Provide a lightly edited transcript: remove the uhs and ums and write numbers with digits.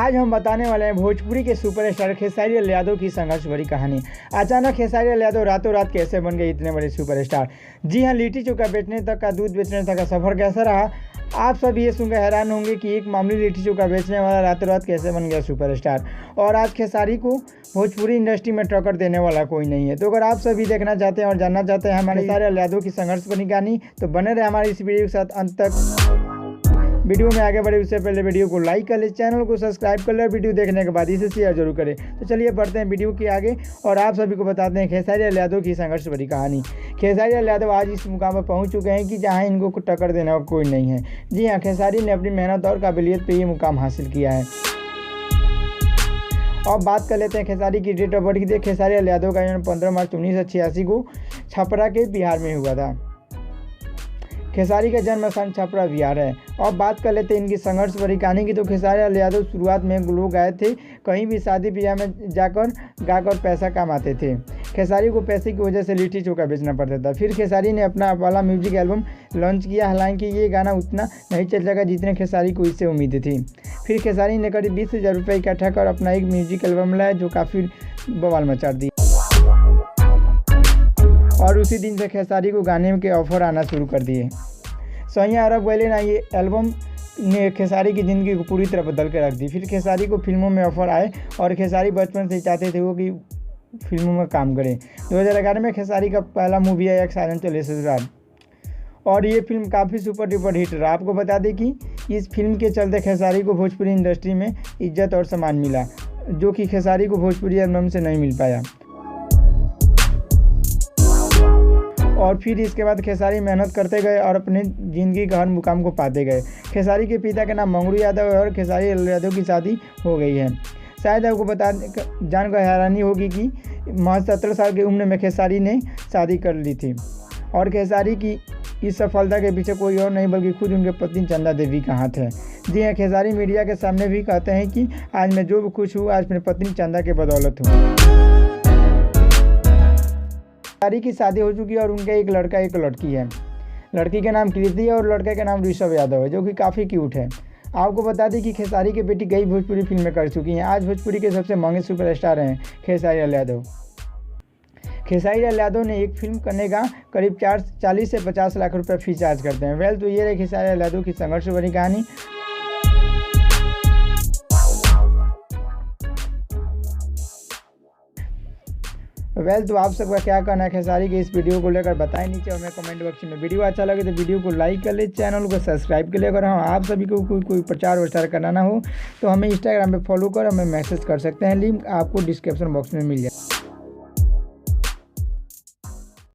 आज हम बताने वाले हैं भोजपुरी के सुपरस्टार खेसारी लाल यादव की संघर्ष भरी कहानी। अचानक खेसारी लाल यादव रातों रात कैसे बन गए इतने बड़े सुपरस्टार। जी हाँ, लिट्टी चोखा बेचने तक का, दूध बेचने तक का सफर कैसा रहा, आप सब ये सुनकर हैरान होंगे कि एक मामूली लिट्टी चोखा बेचने वाला रातों रात कैसे बन गया सुपरस्टार। और आज खेसारी को भोजपुरी इंडस्ट्री में टक्कर देने वाला कोई नहीं है। तो अगर आप सभी देखना चाहते हैं और जानना चाहते हैं हमारे खेसारी लाल यादव की संघर्ष भरी कहानी, तो बने रहे हमारी इस वीडियो के साथ अंत तक। वीडियो में आगे बढ़े उससे पहले वीडियो को लाइक कर ले, चैनल को सब्सक्राइब कर ले, वीडियो देखने के बाद इसे शेयर जरूर करें। तो चलिए बढ़ते हैं वीडियो के आगे और आप सभी को बताते हैं खेसारी लाल यादव की संघर्ष भरी कहानी। खेसारी लाल यादव आज इस मुकाम पर पहुंच चुके हैं कि जहां इनको टक्कर देने वाला कोई नहीं है। जी हाँ, खेसारी ने अपनी मेहनत और काबिलियत पर ये मुकाम हासिल किया है। अब बात कर लेते हैं खेसारी की डेट ऑफ बर्थ की। खेसारी लाल यादव का जन्म 15 मार्च 1986 को छपरा के बिहार में हुआ था। खेसारी का जन्म स्थान छपरा बिहार है। अब बात कर लेते हैं इनकी संघर्ष भरी कहानी की। तो खेसारी लाल यादव शुरुआत में लोग आए थे, कहीं भी शादी ब्याह में जाकर गाकर पैसा कमाते थे। खेसारी को पैसे की वजह से लिट्टी चोखा बेचना पड़ता था। फिर खेसारी ने अपना वाला म्यूजिक एल्बम लॉन्च किया। हालांकि ये गाना उतना नहीं चल सका जितने खेसारी को इससे उम्मीद थी। फिर खेसारी ने करीब 20,000 रुपये इकट्ठा कर अपना एक म्यूजिक एल्बम लाया जो काफ़ी बवाल मचा दी। और उसी दिन से खेसारी को गाने के ऑफर आना शुरू कर दिए। सैया अरब गैले ना, ये एल्बम ने खेसारी की ज़िंदगी को पूरी तरह बदल कर रख दी। फिर खेसारी को फिल्मों में ऑफर आए और खेसारी बचपन से चाहते थे वो कि फिल्मों में काम करें। 2011 में खेसारी का पहला मूवी आया साजन चले ससुराल और ये फिल्म काफ़ी सुपर डुपर हिट रहा। आपको बता दें कि इस फिल्म के चलते खेसारी को भोजपुरी इंडस्ट्री में इज्जत और सम्मान मिला, जो कि खेसारी को भोजपुरी एल्बम से नहीं मिल पाया। और फिर इसके बाद खेसारी मेहनत करते गए और अपने ज़िंदगी का हर मुकाम को पाते गए। खेसारी के पिता का नाम मंगरू यादव है और खेसारी लाल यादव की शादी हो गई है। शायद आपको जानकर हैरानी होगी कि महज 17 साल की उम्र में खेसारी ने शादी कर ली थी। और खेसारी की इस सफलता के पीछे कोई और नहीं बल्कि खुद उनके पत्नी चंदा देवी का हाथ है। जी हाँ, खेसारी मीडिया के सामने भी कहते हैं कि आज मैं जो भी खुश हूँ आज मेरी पत्नी चंदा के बदौलत हूँ। खेसारी की शादी हो चुकी है और उनका एक लड़का एक लड़की है। लड़की का नाम कृति है और लड़के का नाम ऋषभ यादव है, जो कि काफ़ी क्यूट है। आपको बता दें कि खेसारी की बेटी कई भोजपुरी फिल्में कर चुकी हैं। आज भोजपुरी के सबसे महंगे सुपरस्टार हैं खेसारी लाल यादव। खेसारी लाल यादव ने एक फिल्म करने का करीब 40 से 50 लाख रुपये फी चार्ज करते हैं। तो ये रही खेसारी लाल यादव की संघर्ष भरी कहानी। तो आप सबका क्या कहना है खेसारी के इस वीडियो को लेकर बताएं नीचे और मैं कमेंट बॉक्स में। वीडियो अच्छा लगे तो वीडियो को लाइक कर ले, चैनल को सब्सक्राइब कर ले। अगर हाँ आप सभी को कोई प्रचार वचार करना हो तो हमें इंस्टाग्राम पे फॉलो कर हमें मैसेज कर सकते हैं। लिंक आपको डिस्क्रिप्शन बॉक्स में मिल जाए।